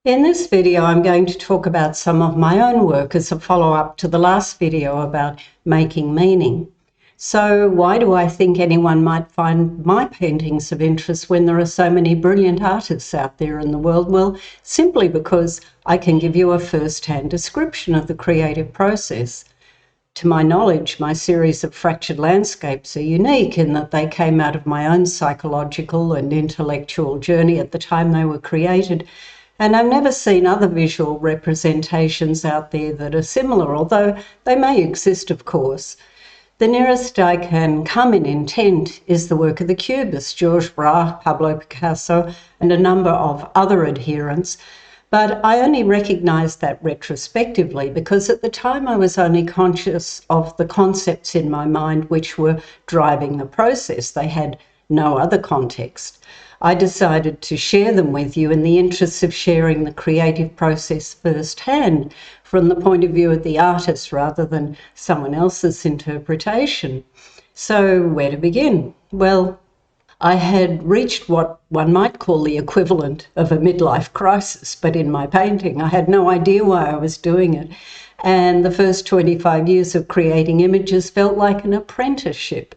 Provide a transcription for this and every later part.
In this video, I'm going to talk about some of my own work as a follow-up to the last video about making meaning. So why do I think anyone might find my paintings of interest when there are so many brilliant artists out there in the world? Well, simply because I can give you a first-hand description of the creative process. To my knowledge, my series of fractured landscapes are unique in that they came out of my own psychological and intellectual journey at the time they were created. And I've never seen other visual representations out there that are similar, although they may exist, of course. The nearest I can come in intent is the work of the Cubists, Georges Braque, Pablo Picasso, and a number of other adherents. But I only recognised that retrospectively because at the time I was only conscious of the concepts in my mind which were driving the process. They had no other context. I decided to share them with you in the interests of sharing the creative process firsthand from the point of view of the artist rather than someone else's interpretation. So where to begin? Well, I had reached what one might call the equivalent of a midlife crisis, but in my painting. I had no idea why I was doing it. And the first 25 years of creating images felt like an apprenticeship.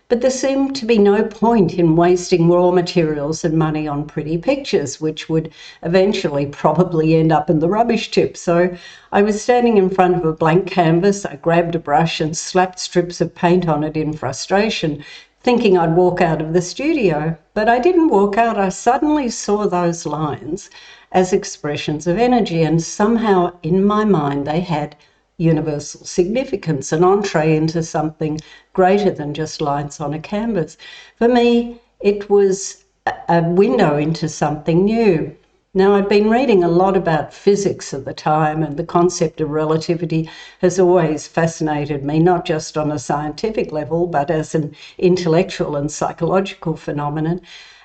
But there seemed to be no point in wasting raw materials and money on pretty pictures, which would eventually probably end up in the rubbish tip. So I was standing in front of a blank canvas. I grabbed a brush and slapped strips of paint on it in frustration, thinking I'd walk out of the studio. But I didn't walk out. I suddenly saw those lines as expressions of energy, and somehow in my mind they had universal significance, an entree into something greater than just lines on a canvas. For me, it was a window into something new. Now, I'd been reading a lot about physics at the time, and the concept of relativity has always fascinated me, not just on a scientific level, but as an intellectual and psychological phenomenon.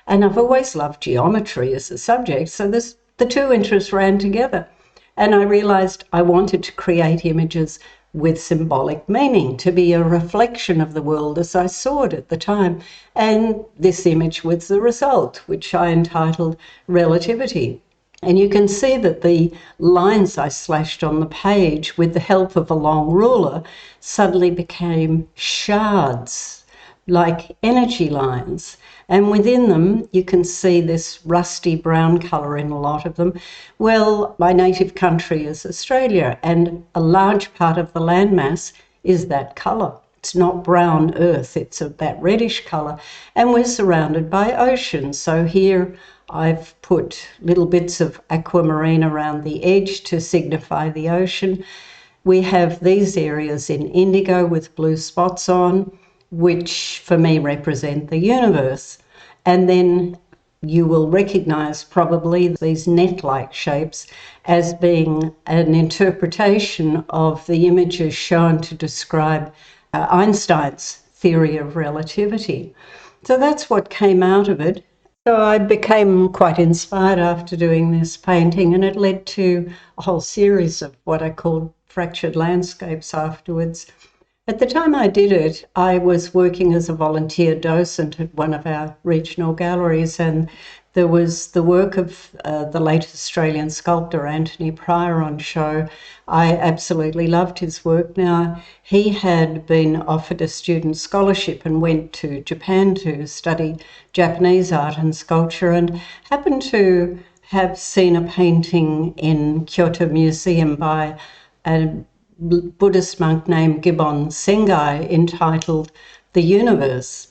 And I've always loved geometry as a subject, so the two interests ran together. And I realised I wanted to create images with symbolic meaning, to be a reflection of the world as I saw it at the time. And this image was the result, which I entitled Relativity. And you can see that the lines I slashed on the page with the help of a long ruler suddenly became shards, like energy lines. And within them, you can see this rusty brown colour in a lot of them. Well, my native country is Australia, and a large part of the landmass is that colour. It's not brown earth, it's of that reddish colour. And we're surrounded by ocean. So here I've put little bits of aquamarine around the edge to signify the ocean. We have these areas in indigo with blue spots on, which for me represent the universe. And then you will recognise probably these net-like shapes as being an interpretation of the images shown to describe Einstein's theory of relativity. So that's what came out of it. So I became quite inspired after doing this painting, and it led to a whole series of what I called fractured landscapes afterwards. At the time I did it, I was working as a volunteer docent at one of our regional galleries, and there was the work of the late Australian sculptor Anthony Pryor on show. I absolutely loved his work. Now, he had been offered a student scholarship and went to Japan to study Japanese art and sculpture, and happened to have seen a painting in Kyoto Museum by a Buddhist monk named Gibbon Sengai entitled The Universe,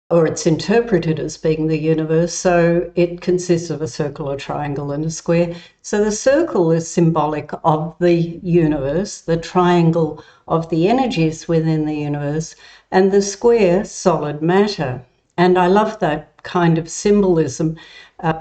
or it's interpreted as being the universe. So it consists of a circle, a triangle and a square. So the circle is symbolic of the universe, the triangle of the energies within the universe, and the square, solid matter. And I love that kind of symbolism.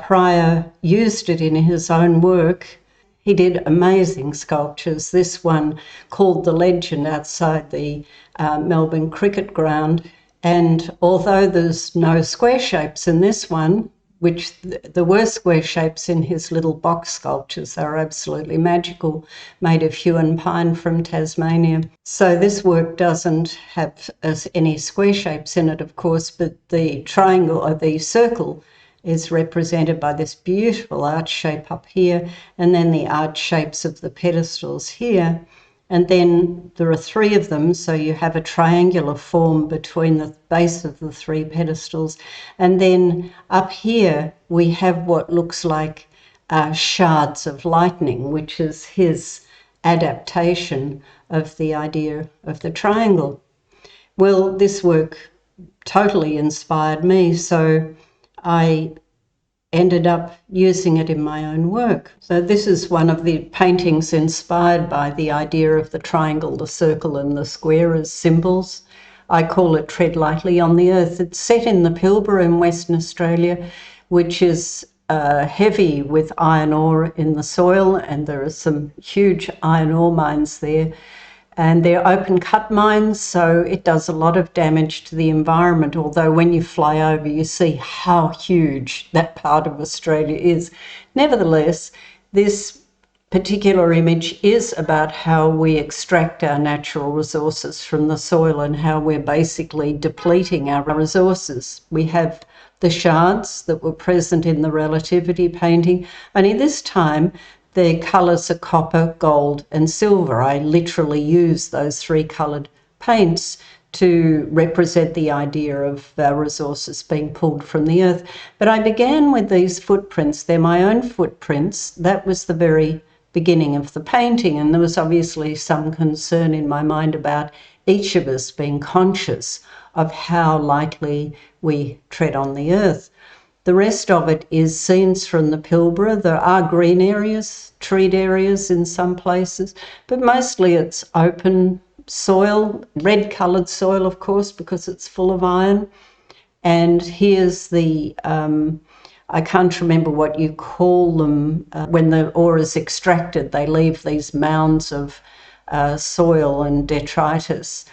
Pryor used it in his own work. He did amazing sculptures. This one called The Legend outside the Melbourne cricket ground. And although there's no square shapes in this one, which there were square shapes in his little box sculptures, they were absolutely magical, made of hewn pine from Tasmania. So this work doesn't have any square shapes in it, of course, but the triangle or the circle is represented by this beautiful arch shape up here, and then the arch shapes of the pedestals here. And then there are three of them, so you have a triangular form between the base of the three pedestals. And then up here we have what looks like shards of lightning, which is his adaptation of the idea of the triangle. Well, this work totally inspired me, so I ended up using it in my own work. So this is one of the paintings inspired by the idea of the triangle, the circle and the square as symbols. I call it Tread Lightly on the Earth. It's set in the Pilbara in Western Australia, which is heavy with iron ore in the soil, and there are some huge iron ore mines there. And they're open cut mines, so it does a lot of damage to the environment, although when you fly over you see how huge that part of Australia is. Nevertheless, this particular image is about how we extract our natural resources from the soil and how we're basically depleting our resources. We have the shards that were present in the relativity painting, only this time the colours are copper, gold and silver. I literally use those three coloured paints to represent the idea of our resources being pulled from the earth. But I began with these footprints. They're my own footprints. That was the very beginning of the painting, and there was obviously some concern in my mind about each of us being conscious of how lightly we tread on the earth. The rest of it is scenes from the Pilbara. There are green areas, treed areas in some places, but mostly it's open soil, red-coloured soil, of course, because it's full of iron. And here's the, I can't remember what you call them, when the ore is extracted, they leave these mounds of soil and detritus.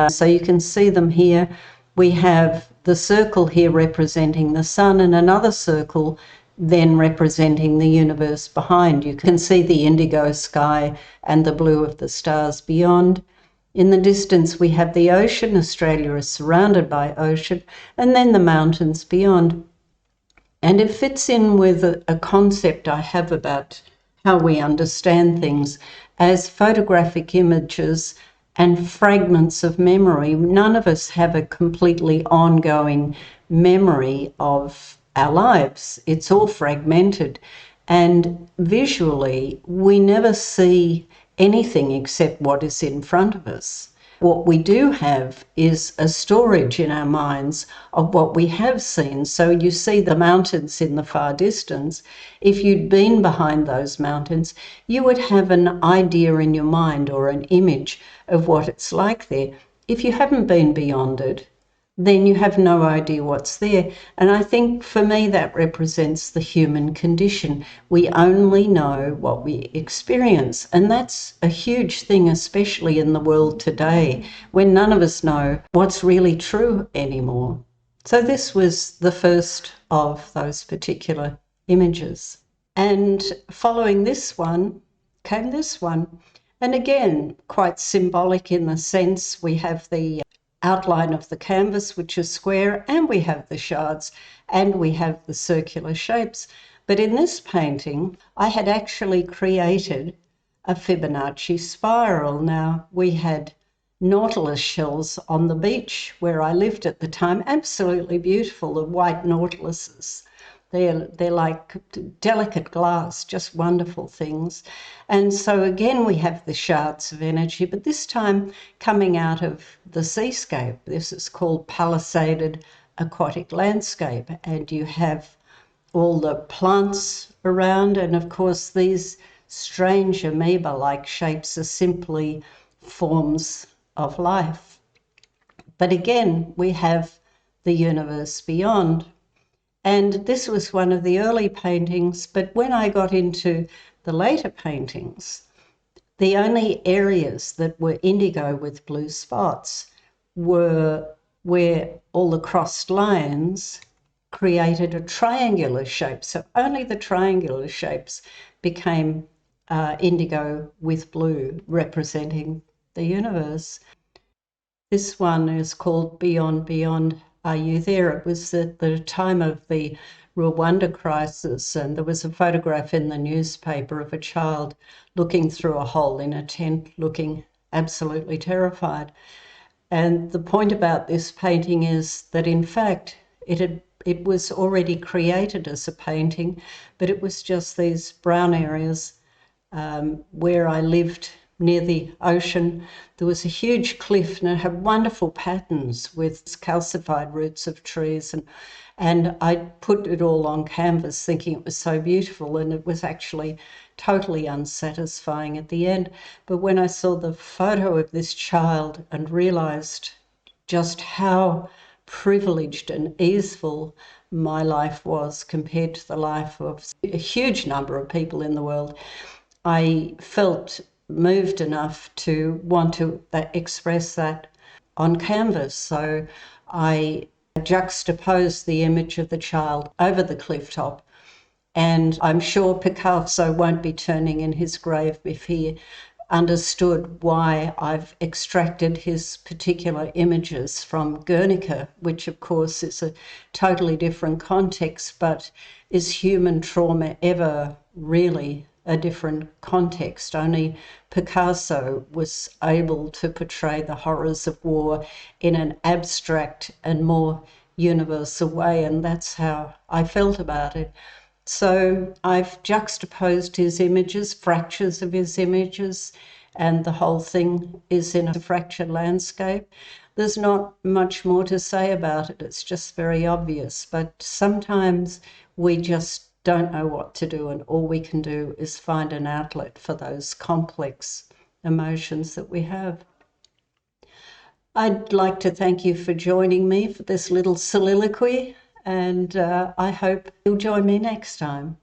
So you can see them here. We have the circle here representing the sun and another circle then representing the universe behind. You can see the indigo sky and the blue of the stars beyond. In the distance we have the ocean. Australia is surrounded by ocean, and then the mountains beyond. And it fits in with a concept I have about how we understand things as photographic images and fragments of memory. None of us have a completely ongoing memory of our lives. It's all fragmented. And visually, we never see anything except what is in front of us. What we do have is a storage in our minds of what we have seen. So you see the mountains in the far distance. If you'd been behind those mountains, you would have an idea in your mind or an image of what it's like there. If you haven't been beyond it, then you have no idea what's there. And I think for me that represents the human condition. We only know what we experience. And that's a huge thing, especially in the world today, when none of us know what's really true anymore. So this was the first of those particular images. And following this one came this one. And again, quite symbolic in the sense we have the outline of the canvas, which is square, and we have the shards, and we have the circular shapes. But in this painting, I had actually created a Fibonacci spiral. Now, we had nautilus shells on the beach where I lived at the time, absolutely beautiful, the white nautiluses. They're like delicate glass, just wonderful things. And so again, we have the shards of energy, but this time coming out of the seascape. This is called palisaded aquatic landscape. And you have all the plants around. And of course, these strange amoeba-like shapes are simply forms of life. But again, we have the universe beyond. And this was one of the early paintings, but when I got into the later paintings, the only areas that were indigo with blue spots were where all the crossed lines created a triangular shape. So only the triangular shapes became indigo with blue, representing the universe. This one is called Beyond, Beyond, Are You There? It was at the time of the Rwanda crisis, and there was a photograph in the newspaper of a child looking through a hole in a tent, looking absolutely terrified. And the point about this painting is that, in fact, it was already created as a painting, but it was just these brown areas where I lived near the ocean. There was a huge cliff, and it had wonderful patterns with calcified roots of trees, and I put it all on canvas thinking it was so beautiful, and it was actually totally unsatisfying at the end. But when I saw the photo of this child and realised just how privileged and easeful my life was compared to the life of a huge number of people in the world, I felt moved enough to want to express that on canvas. So I juxtaposed the image of the child over the cliff top. And I'm sure Picasso won't be turning in his grave if he understood why I've extracted his particular images from Guernica, which of course is a totally different context, but is human trauma ever really a different context? Only Picasso was able to portray the horrors of war in an abstract and more universal way, and that's how I felt about it. So I've juxtaposed his images, fractures of his images, and the whole thing is in a fractured landscape. There's not much more to say about it. It's just very obvious. But sometimes we just don't know what to do, and all we can do is find an outlet for those complex emotions that we have. I'd like to thank you for joining me for this little soliloquy, and I hope you'll join me next time.